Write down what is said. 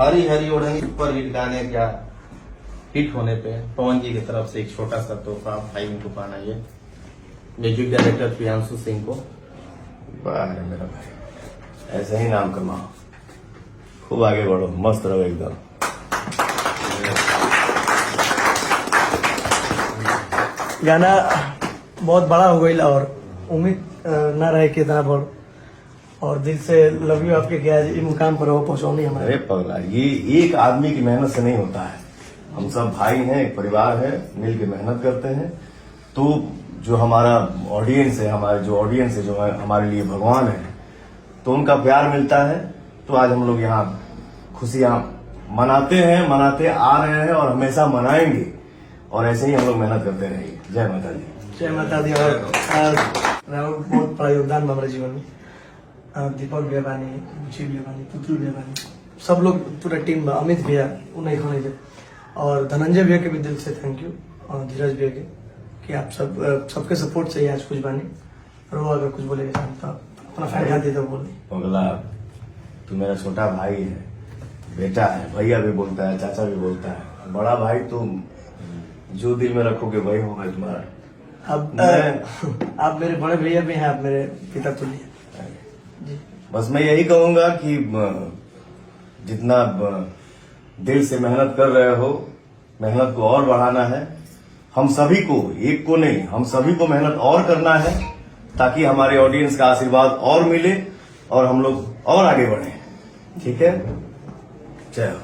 हरी हरी ओढ़नी super hit गाने का हिट होने पे पवन जी की तरफ से एक छोटा सा तोहफा भाई को पाना ये म्यूजिक डायरेक्टर प्रियांशु सिंह को। वाह मेरा भाई, ऐसे ही नाम कमाओ, खूब आगे बढ़ो, मस्त रहो एकदम। गाना बहुत बड़ा हो गई और उम्मीद न रहे कि इतना बड़ और दिल से लव यू आपके क्या ये मुकाम पर हो पहुंचाने हमारे। अरे पगला, ये एक आदमी की मेहनत से नहीं होता है। हम सब भाई हैं, एक परिवार है, मिल के मेहनत करते हैं। तो जो हमारा ऑडियंस है, हमारे जो ऑडियंस है, जो हमारे लिए भगवान है, तो उनका प्यार मिलता है। तो आज हम लोग यहाँ खुशियां मनाते हैं, मनाते आ रहे हैं और हमेशा मनाएंगे। और ऐसे ही हम लोग मेहनत करते रहेंगे। जय माता दी। जय माता दी। और राहुल बहुत बड़ा योगदान बा हमारे जीवन में। दीपक भैया बानी, रुचि भैया बानी, पुतुल भैया बानी, सब लोग पूरा टीम बा। अमित भैया उन्हें खाने दे और धनंजय भैया के भी दिल से थैंक यू। और धीरज भैया के कि आप सबके सपोर्ट से ही आज कुछ बानी। और वो अगर कुछ बोलेगा तो अपना फैन खाते तो बोले। पगला, तू मेरा छोटा भाई है, बेटा है, भैया भी बोलता है, चाचा भी बोलता है। बड़ा भाई तुम जो दिल में रखोगे वही होगा तुम्हारा। आप मेरे बड़े भैया भी हैं, आप मेरे पिता तुल्य। बस मैं यही कहूंगा कि जितना दिल से मेहनत कर रहे हो, मेहनत को और बढ़ाना है। हम सभी को, एक को नहीं, हम सभी को मेहनत और करना है ताकि हमारे ऑडियंस का आशीर्वाद और मिले और हम लोग और आगे बढ़े। ठीक है, चलो।